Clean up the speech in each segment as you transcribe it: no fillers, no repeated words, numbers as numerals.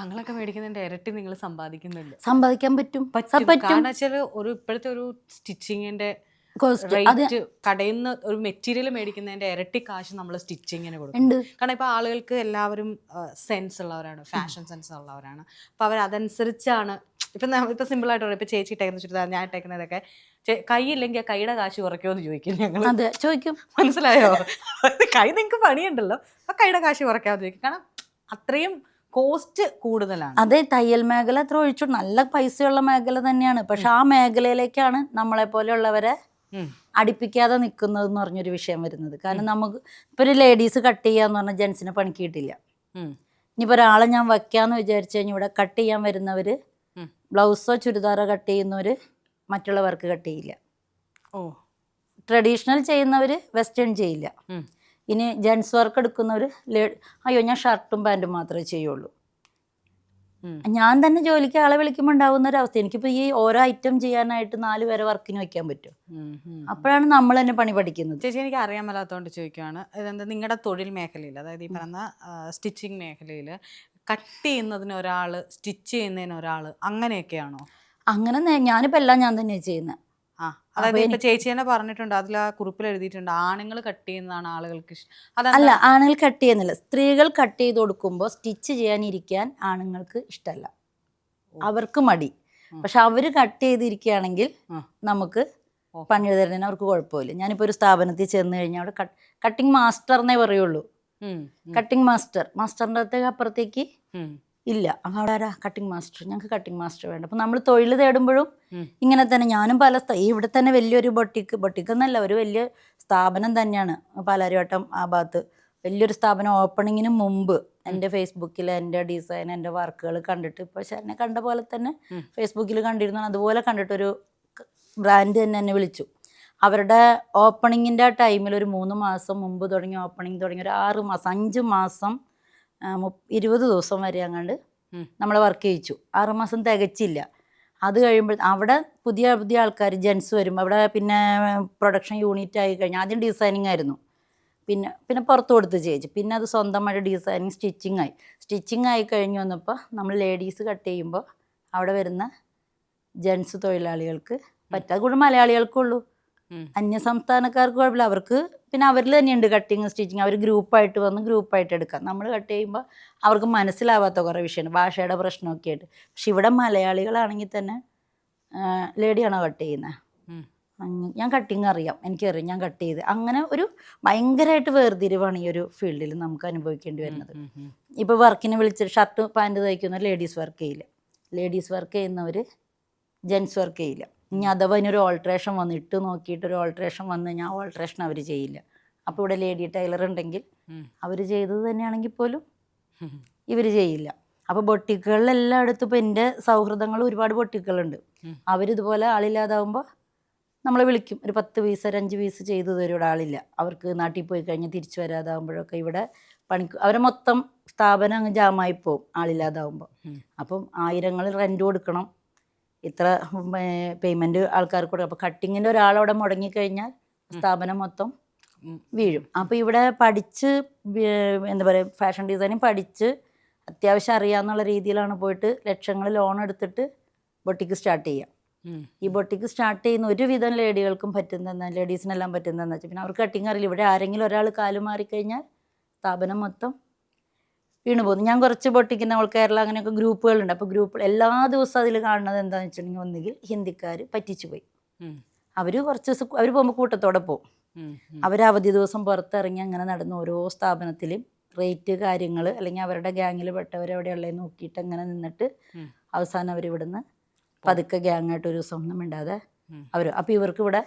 ഞങ്ങളൊക്കെ മേടിക്കുന്നതിന്റെ ഇരട്ടി നിങ്ങൾ സമ്പാദിക്കുന്നുണ്ട്. സമ്പാദിക്കാൻ പറ്റും. കാരണം വെച്ചാൽ ഇപ്പോഴത്തെ ഒരു സ്റ്റിച്ചിങ്ങിന്റെ കോസ്റ്റ് അത് റേറ്റ് കടയിൽ നിന്ന് ഒരു മെറ്റീരിയൽ മേടിക്കുന്നതിന്റെ ഇരട്ടി കാശ് നമ്മൾ സ്റ്റിച്ചിങ്ങിന് കൊടുക്കും. ഉണ്ട്. കാരണം ഇപ്പൊ ആളുകൾക്ക് എല്ലാവരും സെൻസ് ഉള്ളവരാണ്, ഫാഷൻ സെൻസ് ഉള്ളവരാണ്. അപ്പൊ അവരതനുസരിച്ചാണ് ഇപ്പൊ സിമ്പിൾ ആയിട്ട് പറയാം. ഇപ്പൊ ചേച്ചി ഇട്ടേക്കുന്ന ചുരിദാർ, ഞാൻ ഇട്ടേക്കുന്നതൊക്കെ കൈയില്ലെങ്കിൽ ആ കൈയുടെ കാശ് കുറയ്ക്കുമെന്ന് ചോദിക്കും ഞങ്ങൾ. അതെ, ചോദിക്കും. മനസ്സിലായോ? കൈ നിങ്ങൾക്ക് പണിയുണ്ടല്ലോ, ആ കൈയുടെ കാശ് കുറയ്ക്കാമെന്ന് ചോദിക്കും. കാരണം അത്രയും കോസ്റ്റ് കൂടുതലാണ്. അതെ, തയ്യൽ മേഖല അത്ര ഒഴിച്ചു നല്ല പൈസയുള്ള മേഖല തന്നെയാണ്. പക്ഷെ ആ മേഖലയിലേക്കാണ് നമ്മളെ പോലെയുള്ളവരെ അടുപ്പിക്കാതെ നിൽക്കുന്നത് എന്ന് പറഞ്ഞൊരു വിഷയം വരുന്നത്. കാരണം നമുക്ക് ഇപ്പൊ ഒരു ലേഡീസ് കട്ട് ചെയ്യാന്ന് പറഞ്ഞാൽ ജെൻസിന് പണിക്ക് കിട്ടില്ല. ഇനിയിപ്പോൾ ഒരാളെ ഞാൻ വയ്ക്കാന്ന് വിചാരിച്ചു കഴിഞ്ഞാൽ ഇവിടെ കട്ട് ചെയ്യാൻ വരുന്നവര് ബ്ലൗസോ ചുരിദാറോ കട്ട് ചെയ്യുന്നവര് മറ്റുള്ളവർക്ക് കട്ട് ചെയ്യില്ല. ട്രഡീഷണൽ ചെയ്യുന്നവര് വെസ്റ്റേൺ ചെയ്യില്ല. ഇനി ജെൻസ് വർക്ക് എടുക്കുന്നവർ അയ്യോ ഞാൻ ഷർട്ടും പാൻറ്റും മാത്രമേ ചെയ്യുള്ളൂ. ഞാൻ തന്നെ ജോലിക്ക് ആളെ വിളിക്കുമ്പോൾ ഉണ്ടാകുന്ന ഒരു അവസ്ഥ. എനിക്കിപ്പോൾ ഈ ഓരോ ഐറ്റം ചെയ്യാനായിട്ട് 4 പേരെ വർക്കിന് വയ്ക്കാൻ പറ്റും. അപ്പോഴാണ് നമ്മൾ തന്നെ പണി പഠിക്കുന്നത്. ചേച്ചി, എനിക്ക് അറിയാൻ മേലാത്തതുകൊണ്ട് ചോദിക്കുകയാണ്, ഇതെന്താ നിങ്ങളുടെ തൊഴിൽ മേഖലയിൽ, അതായത് ഈ പറഞ്ഞ സ്റ്റിച്ചിങ് മേഖലയിൽ കട്ട് ചെയ്യുന്നതിന് ഒരാൾ, സ്റ്റിച്ച് ചെയ്യുന്നതിന് ഒരാൾ, അങ്ങനെയൊക്കെയാണോ? അങ്ങനെ ഞാനിപ്പോൾ എല്ലാം ഞാൻ തന്നെയാണ് ചെയ്യുന്നത്. അതായത് ഇപ്പൊ ചേച്ചി തന്നെ പറഞ്ഞിട്ടുണ്ട്, അതിൽ ആ കുറിപ്പിൽ എഴുതിയിട്ടുണ്ട് ആണുങ്ങൾ കട്ട് ചെയ്യുന്നതാണ് ആളുകൾക്ക് ഇഷ്ടം. അല്ല, ആണുങ്ങൾ കട്ട് ചെയ്യുന്നില്ല. സ്ത്രീകൾ കട്ട് ചെയ്ത് കൊടുക്കുമ്പോൾ സ്റ്റിച്ച് ചെയ്യാനിരിക്കാൻ ആണുങ്ങൾക്ക് ഇഷ്ടമല്ല, അവർക്ക് മടി. പക്ഷെ അവര് കട്ട് ചെയ്തിരിക്കുകയാണെങ്കിൽ നമുക്ക് പണി തരുന്നതിന് അവർക്ക് കുഴപ്പമില്ല. ഞാനിപ്പോൾ ഒരു സ്ഥാപനത്തിൽ ചെന്ന് കഴിഞ്ഞാൽ അവിടെ കട്ടിങ് മാസ്റ്റർ എന്നേ പറയുള്ളൂ. കട്ടിങ് മാസ്റ്ററിൻ്റെ അപ്പുറത്തേക്ക് ഇല്ല. അവിടെ ആരാ കട്ടിങ് മാസ്റ്റർ? ഞങ്ങൾക്ക് കട്ടിങ് മാസ്റ്റർ വേണ്ട. അപ്പം നമ്മൾ തൊഴിൽ തേടുമ്പോഴും ഇങ്ങനെ തന്നെ. ഞാനും ഇവിടെ തന്നെ വലിയൊരു ബൊട്ടിക്ക് എന്നല്ല, ഒരു വലിയ സ്ഥാപനം തന്നെയാണ് പാലാരിവട്ടം ആ ഭാഗത്ത്. വലിയൊരു സ്ഥാപനം ഓപ്പണിങ്ങിന് മുമ്പ് എൻ്റെ ഫേസ്ബുക്കിൽ എൻ്റെ ഡിസൈൻ, എൻ്റെ വർക്കുകൾ കണ്ടിട്ട്, ഇപ്പോൾ എന്നെ കണ്ട പോലെ തന്നെ ഫേസ്ബുക്കിൽ കണ്ടിരുന്നു. അതുപോലെ കണ്ടിട്ടൊരു ബ്രാൻഡ് തന്നെ എന്നെ വിളിച്ചു. അവരുടെ ഓപ്പണിങ്ങിൻ്റെ ആ ടൈമിൽ ഒരു 3 മാസം മുമ്പ് തുടങ്ങി ഓപ്പണിങ് തുടങ്ങി ഒരു 6 മാസം 5 മാസം 20 ദിവസം വരെ അങ്ങാണ്ട് നമ്മളെ വർക്ക് ചെയ്യിച്ചു. 6 മാസം തികച്ചില്ല. അത് കഴിയുമ്പോൾ അവിടെ പുതിയ ആൾക്കാർ ജെൻസ് വരും. അവിടെ പിന്നെ പ്രൊഡക്ഷൻ യൂണിറ്റ് ആയി കഴിഞ്ഞാൽ ആദ്യം ഡിസൈനിങ് ആയിരുന്നു, പിന്നെ പുറത്ത് കൊടുത്ത് ചെയ്യിച്ചു. പിന്നെ അത് സ്വന്തമായിട്ട് ഡിസൈനിങ് സ്റ്റിച്ചിങ് ആയി കഴിഞ്ഞ് വന്നപ്പോൾ നമ്മൾ ലേഡീസ് കട്ട് ചെയ്യുമ്പോൾ അവിടെ വരുന്ന ജെൻസ് തൊഴിലാളികൾക്ക് പറ്റും. അതുകൊണ്ട് മലയാളികൾക്കുള്ളൂ, അന്യ സംസ്ഥാനക്കാർക്ക് കുഴപ്പമില്ല. അവർക്ക് പിന്നെ അവരിൽ തന്നെയുണ്ട് കട്ടിങ് സ്റ്റിച്ചിങ്. അവർ ഗ്രൂപ്പായിട്ട് വന്ന് ഗ്രൂപ്പായിട്ട് എടുക്കാം. നമ്മൾ കട്ട് ചെയ്യുമ്പോൾ അവർക്ക് മനസ്സിലാവാത്ത കുറേ വിഷയമുണ്ട്, ഭാഷയുടെ പ്രശ്നമൊക്കെ ആയിട്ട്. പക്ഷെ ഇവിടെ മലയാളികളാണെങ്കിൽ തന്നെ ലേഡിയാണോ കട്ട് ചെയ്യുന്നത്? ഞാൻ കട്ടിങ് അറിയാം, എനിക്കറിയാം, ഞാൻ കട്ട് ചെയ്ത്. അങ്ങനെ ഒരു ഭയങ്കരമായിട്ട് വേർതിരിവാണ് ഈ ഒരു ഫീൽഡിൽ നമുക്ക് അനുഭവിക്കേണ്ടി വരുന്നത്. ഇപ്പോൾ വർക്കിന് വിളിച്ചിട്ട് ഷർട്ട് പാൻറ്റ് തയ്ക്കുന്നവർ ലേഡീസ് വർക്ക് ചെയ്യില്ല, ലേഡീസ് വർക്ക് ചെയ്യുന്നവർ ജെൻസ് വർക്ക് ചെയ്യില്ല. ഇനി അഥവാ അതിനൊരു ഓൾട്രേഷൻ വന്ന് ഇട്ട് നോക്കിയിട്ടൊരു ഓൾട്രേഷൻ വന്നു കഴിഞ്ഞാൽ ആ ഓൾട്രേഷൻ അവർ ചെയ്യില്ല. അപ്പോൾ ഇവിടെ ലേഡി ടൈലർ ഉണ്ടെങ്കിൽ അവർ ചെയ്തത് തന്നെയാണെങ്കിൽ പോലും ഇവർ ചെയ്യില്ല. അപ്പോൾ ബൊട്ടിക്കുകളിലെല്ലായിടത്തും ഇപ്പോൾ എൻ്റെ സൗഹൃദങ്ങൾ ഒരുപാട് ബൊട്ടിക്കുകളുണ്ട്. അവരിതുപോലെ ആളില്ലാതാവുമ്പോൾ നമ്മളെ വിളിക്കും. ഒരു 10 പീസ് ഒരു 5 പീസ് ചെയ്തു തരും. ഇവിടെ ആളില്ല, അവർക്ക് നാട്ടിൽ പോയി കഴിഞ്ഞ് തിരിച്ചു വരാതാവുമ്പോഴൊക്കെ ഇവിടെ അവരെ മൊത്തം സ്ഥാപനം അങ്ങ് ജാമായി പോവും ആളില്ലാതാവുമ്പോൾ. അപ്പം 1000 റെൻറ്റ് കൊടുക്കണം, ഇത്ര പേയ്മെൻറ്റ് ആൾക്കാർക്ക് കൊടുക്കും. അപ്പോൾ കട്ടിങ്ങിൻ്റെ ഒരാളവിടെ മുടങ്ങിക്കഴിഞ്ഞാൽ സ്ഥാപനം മൊത്തം വീഴും. അപ്പോൾ ഇവിടെ പഠിച്ച് എന്താ പറയുക, ഫാഷൻ ഡിസൈനിങ് പഠിച്ച് അത്യാവശ്യം അറിയാമെന്നുള്ള രീതിയിലാണ് പോയിട്ട് ലക്ഷങ്ങൾ ലോൺ എടുത്തിട്ട് ബൊട്ടിക്ക് സ്റ്റാർട്ട് ചെയ്യാം. ഈ ബൊട്ടിക്ക് സ്റ്റാർട്ട് ചെയ്യുന്ന ഒരുവിധം ലേഡികൾക്കും ലേഡീസിനെല്ലാം പറ്റുന്നതെന്ന് വെച്ചാൽ പിന്നെ അവർക്ക് കട്ടിങ് അറിയില്ല. ഇവിടെ ആരെങ്കിലും ഒരാൾ കാല് മാറിക്കഴിഞ്ഞാൽ സ്ഥാപനം മൊത്തം വീണ് പോകുന്നു. ഞാൻ കുറച്ച് ബൊട്ടിക്കുന്ന കേരള അങ്ങനെയൊക്കെ ഗ്രൂപ്പുകളുണ്ട്. അപ്പോൾ ഗ്രൂപ്പുകൾ എല്ലാ ദിവസവും അതിൽ കാണുന്നത് എന്താണെന്ന് വെച്ചിട്ടുണ്ടെങ്കിൽ ഒന്നുകിൽ ഹിന്ദിക്കാർ പറ്റിച്ചു പോയി, അവർ കുറച്ച് ദിവസം അവർ പോകുമ്പോൾ കൂട്ടത്തോടെ പോകും. അവർ അവധി ദിവസം പുറത്തിറങ്ങി അങ്ങനെ നടന്ന് ഓരോ സ്ഥാപനത്തിലും റേറ്റ് കാര്യങ്ങൾ അല്ലെങ്കിൽ അവരുടെ ഗ്യാങ്ങിൽ പെട്ടവരെവിടെയുള്ളതെന്ന് നോക്കിയിട്ട് അങ്ങനെ നിന്നിട്ട് അവസാനം അവരിവിടുന്ന് പതുക്കെ ഗ്യാങ്ങായിട്ട് ഒരു ദിവസം ഒന്നും മിണ്ടാതെ അവർ. അപ്പോൾ ഇവർക്ക് ഇവിടെ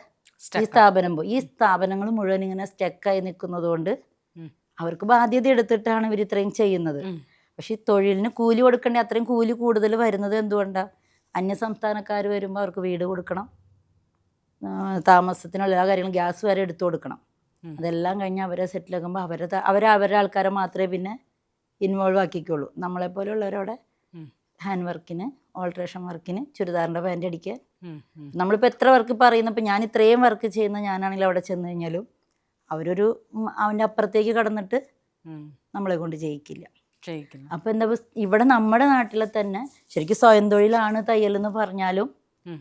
ഈ സ്ഥാപനം പോയി. ഈ സ്ഥാപനങ്ങൾ മുഴുവൻ ഇങ്ങനെ സ്റ്റക്കായി നിൽക്കുന്നത് കൊണ്ട് അവർക്ക് ബാധ്യത എടുത്തിട്ടാണ് ഇവർ ഇത്രയും ചെയ്യുന്നത്. പക്ഷെ ഈ തൊഴിലിന് കൂലി കൊടുക്കേണ്ട അത്രയും കൂലി കൂടുതൽ വരുന്നത് എന്തുകൊണ്ടാണ്? അന്യ സംസ്ഥാനക്കാർ വരുമ്പോൾ അവർക്ക് വീട് കൊടുക്കണം, താമസത്തിനുള്ള എല്ലാ കാര്യങ്ങളും, ഗ്യാസ് വരെ എടുത്തു കൊടുക്കണം. അതെല്ലാം കഴിഞ്ഞ് അവരെ സെറ്റിലാക്കുമ്പോൾ അവരുടെ ആൾക്കാരെ മാത്രമേ പിന്നെ ഇൻവോൾവ് ആക്കിക്കുള്ളൂ. നമ്മളെപ്പോലെയുള്ളവരവിടെ ഹാൻഡ് വർക്കിന്, ഓൾട്രേഷൻ വർക്കിന്, ചുരിദാറിൻ്റെ പാൻറ് അടിക്കാൻ. നമ്മളിപ്പോൾ എത്ര വർക്ക് പറയുന്നപ്പോൾ ഞാൻ ഇത്രയും വർക്ക് ചെയ്യുന്ന ഞാനാണെങ്കിൽ അവിടെ ചെന്ന് കഴിഞ്ഞാലും അവൻ്റെ അപ്പുറത്തേക്ക് കടന്നിട്ട് നമ്മളെ കൊണ്ട് ചെയ്യിക്കില്ല. ചെയ്യിക്കുന്നു. അപ്പം എന്താ ഇവിടെ നമ്മുടെ നാട്ടിലെ തന്നെ ശരിക്കും സ്വയം തൊഴിലാണ് തയ്യൽ എന്ന് പറഞ്ഞാലും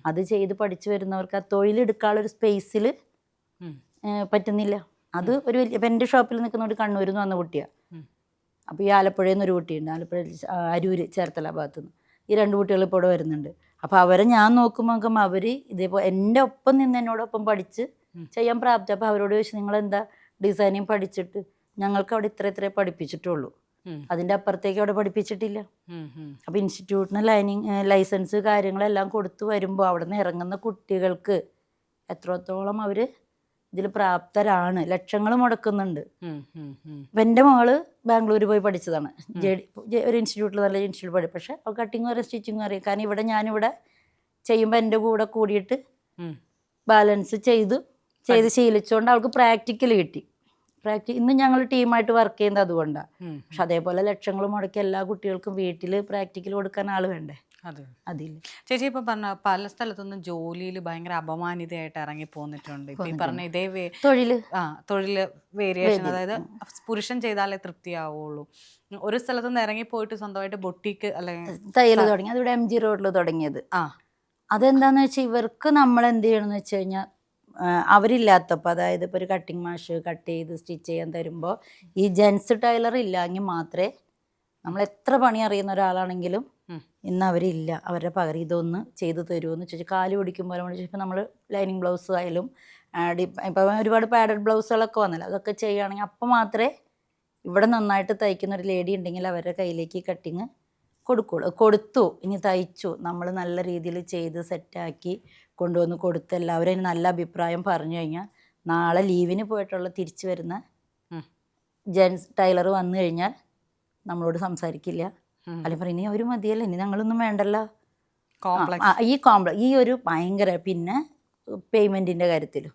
അത് ചെയ്ത് പഠിച്ചു വരുന്നവർക്ക് ആ തൊഴിലെടുക്കാനുള്ളൊരു സ്പേസിൽ പറ്റുന്നില്ല. അത് ഒരു വലിയ ഇപ്പം എൻ്റെ ഷോപ്പിൽ നിൽക്കുന്ന ഒരു കണ്ണൂരിൽ നിന്ന് വന്ന കുട്ടിയാണ്. അപ്പോൾ ഈ ആലപ്പുഴയിൽ നിന്നൊരു കുട്ടിയുണ്ട്, ആലപ്പുഴ അരൂര് ചേർത്തല ഭാഗത്തുനിന്ന്. ഈ 2 കുട്ടികൾ ഇപ്പോൾ ഇവിടെ വരുന്നുണ്ട്. അപ്പോൾ അവരെ ഞാൻ നോക്കുമ്പോൾ അവർ ഇതേപോലെ എൻ്റെ ഒപ്പം നിന്ന് എന്നോടൊപ്പം പഠിച്ച് ചെയ്യാൻ പ്രാപ്തി. അപ്പോൾ അവരോട് ചോദിച്ചു, നിങ്ങളെന്താ ഡിസൈനിങ് പഠിച്ചിട്ട്? ഞങ്ങൾക്ക് അവിടെ ഇത്ര പഠിപ്പിച്ചിട്ടുള്ളൂ, അതിൻ്റെ അപ്പുറത്തേക്ക് അവിടെ പഠിപ്പിച്ചിട്ടില്ല. അപ്പോൾ ഇൻസ്റ്റിറ്റ്യൂട്ടിന് ലൈസൻസ് കാര്യങ്ങളെല്ലാം കൊടുത്തു വരുമ്പോൾ അവിടെ നിന്ന് ഇറങ്ങുന്ന കുട്ടികൾക്ക് എത്രത്തോളം അവർ ഇതിൽ പ്രാപ്തരാണ്, ലക്ഷങ്ങൾ മുടക്കുന്നുണ്ട്. അപ്പം എൻ്റെ മകള് ബാംഗ്ലൂർ പോയി പഠിച്ചതാണ്, ഒരു ഇൻസ്റ്റിറ്റ്യൂട്ടിൽ, നല്ല ഇൻസ്റ്റിറ്റ്യൂട്ട് പഠിക്കും. പക്ഷേ അവൾ കട്ടിങ്ങും അറിയാം, സ്റ്റിച്ചിങ്ങും അറിയാം. കാരണം ഞാനിവിടെ ചെയ്യുമ്പോൾ എൻ്റെ കൂടെ കൂടിയിട്ട് ബാലൻസ് ചെയ്ത് ശീലിച്ചുകൊണ്ട് അവൾക്ക് പ്രാക്ടിക്കൽ കിട്ടി. ഇന്ന് ഞങ്ങൾ ടീമായിട്ട് വർക്ക് ചെയ്യുന്നത് അതുകൊണ്ടാണ്. പക്ഷെ അതേപോലെ ലക്ഷങ്ങൾ മുടക്കി എല്ലാ കുട്ടികൾക്കും വീട്ടിൽ പ്രാക്ടിക്കൽ കൊടുക്കാൻ ആൾ വേണ്ടേ? അതില്ല. ചേച്ചി ഇപ്പൊ പറഞ്ഞ പല സ്ഥലത്തൊന്നും ജോലിയിൽ ഭയങ്കര അപമാനിതയായിട്ട് ഇറങ്ങി പോന്നിട്ടുണ്ട്. ഇപ്പൊ ഈ പറഞ്ഞ ഇതേ തൊഴില് വേരിയേഷൻ, അതായത് പുരുഷൻ ചെയ്താലേ തൃപ്തിയാവുള്ളൂ. ഒരു സ്ഥലത്തുനിന്ന് ഇറങ്ങി പോയിട്ട് സ്വന്തമായിട്ട് ബൊട്ടീക്ക് അല്ലെങ്കിൽ തയ്യൽ തുടങ്ങി. അതിവിടെ MG റോഡിൽ തുടങ്ങിയത്. അതെന്താന്ന് വെച്ചാൽ ഇവർക്ക് നമ്മൾ എന്ത് ചെയ്യണമെന്ന് വെച്ച് കഴിഞ്ഞാൽ അവരില്ലാത്തപ്പോൾ, അതായത് ഇപ്പോൾ ഒരു കട്ടിങ് മാഷ് കട്ട് ചെയ്ത് സ്റ്റിച്ച് ചെയ്യാൻ തരുമ്പോൾ ഈ ജെൻസ് ടൈലർ ഇല്ലെങ്കിൽ മാത്രമേ, നമ്മൾ എത്ര പണി അറിയുന്ന ഒരാളാണെങ്കിലും ഇന്ന് അവരില്ല, അവരുടെ പകരം ഇതൊന്ന് ചെയ്തു തരുമെന്ന് ചോദിച്ചാൽ കാല് പിടിക്കുമ്പോൾ ഇപ്പോൾ നമ്മൾ ലൈനിങ് ബ്ലൗസ് ആയാലും ഇപ്പം ഒരുപാട് പാഡഡ് ബ്ലൗസുകളൊക്കെ വന്നല്ലോ, അതൊക്കെ ചെയ്യുകയാണെങ്കിൽ അപ്പം മാത്രമേ ഇവിടെ നന്നായിട്ട് തയ്ക്കുന്ന ഒരു ലേഡി ഉണ്ടെങ്കിൽ അവരുടെ കയ്യിലേക്ക് കട്ടിങ് കൊടുത്തു. ഇനി തയ്ച്ചു, നമ്മൾ നല്ല രീതിയിൽ ചെയ്ത് സെറ്റാക്കി കൊണ്ടുവന്ന് കൊടുത്ത് എല്ലാവരും അതിന് നല്ല അഭിപ്രായം പറഞ്ഞു കഴിഞ്ഞാൽ നാളെ ലീവിന് പോയിട്ടുള്ള തിരിച്ചു വരുന്ന ജെൻസ് ടൈലർ വന്നു കഴിഞ്ഞാൽ നമ്മളോട് സംസാരിക്കില്ല. അല്ലെങ്കിൽ പറയും ഇനി അവർ മതിയല്ലോ, ഇനി ഞങ്ങളൊന്നും വേണ്ടല്ലോ. ഈ ഒരു ഭയങ്കര, പിന്നെ പേയ്മെൻറ്റിൻ്റെ കാര്യത്തിലും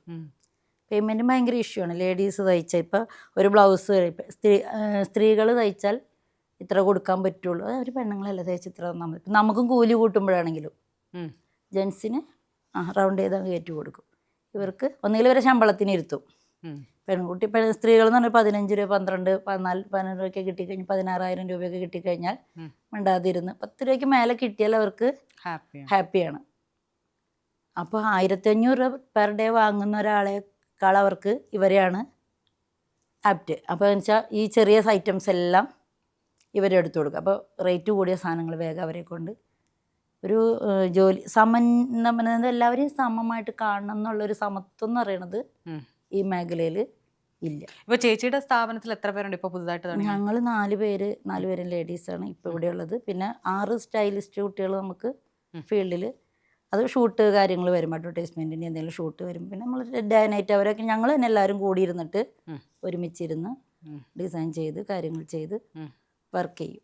പേയ്മെൻറ്റും ഭയങ്കര ഇഷ്യൂ ആണ്. ലേഡീസ് തയ്ച്ചാൽ ഇപ്പോൾ ഒരു ബ്ലൗസ് സ്ത്രീകൾ തയ്ച്ചാൽ ഇത്ര കൊടുക്കാൻ പറ്റുള്ളൂ, അത് അവർ പെണ്ണുങ്ങളല്ല തയ്ച്ച് ഇത്ര തന്നാൽ മതി. നമുക്കും കൂലി കൂട്ടുമ്പോഴാണെങ്കിലും ജെൻസിന് റൗണ്ട് ചെയ്ത് കയറ്റി കൊടുക്കും. ഇവർക്ക് ഒന്നുകിൽ ഇവരെ ശമ്പളത്തിന് ഇരുത്തും. സ്ത്രീകൾ എന്ന് പറഞ്ഞാൽ 15 രൂപ 12 14 15 രൂപയൊക്കെ കിട്ടിക്കഴിഞ്ഞാൽ 16,000 രൂപയൊക്കെ കിട്ടിക്കഴിഞ്ഞാൽ മിണ്ടാതിരുന്ന് 10 രൂപയ്ക്ക് മേലെ കിട്ടിയാൽ അവർക്ക് ഹാപ്പിയാണ്. അപ്പോൾ 1500 രൂപ പെർ ഡേ വാങ്ങുന്ന ഒരാളെക്കാൾ അവർക്ക് ഇവരെയാണ് ആപ്റ്റ്. അപ്പോൾ എന്ന് വെച്ചാൽ ഈ ചെറിയ ഐറ്റംസ് എല്ലാം ഇവരെ എടുത്തു കൊടുക്കുക. അപ്പോൾ റേറ്റ് കൂടിയ സാധനങ്ങൾ വേഗം അവരെ കൊണ്ട് ഒരു ജോലി എല്ലാവരെയും സമമായിട്ട് കാണണം എന്നുള്ളൊരു സമത്വം എന്ന് പറയുന്നത് ഈ മേഖലയിൽ ഇല്ല. ഇപ്പോൾ ചേച്ചിയുടെ സ്ഥാപനത്തിൽ എത്ര പേരുണ്ട് ഇപ്പോൾ പുതുതായിട്ട്? ഞങ്ങൾ 4 പേരും ലേഡീസാണ് ഇപ്പോൾ ഇവിടെ ഉള്ളത്. പിന്നെ 6 സ്റ്റൈലിസ്റ്റ് കുട്ടികൾ നമുക്ക് ഫീൽഡിൽ, അത് ഷൂട്ട് കാര്യങ്ങൾ വരും, അഡ്വർടൈസ്മെൻറ്റിൻ്റെ എന്തെങ്കിലും ഷൂട്ട് വരും. പിന്നെ നമ്മൾ ഡേ നൈറ്റ് അവരൊക്കെ ഞങ്ങൾ തന്നെ എല്ലാവരും കൂടി ഇരുന്നിട്ട് ഒരുമിച്ചിരുന്ന് ഡിസൈൻ ചെയ്ത് കാര്യങ്ങൾ ചെയ്ത് വർക്ക് ചെയ്യും.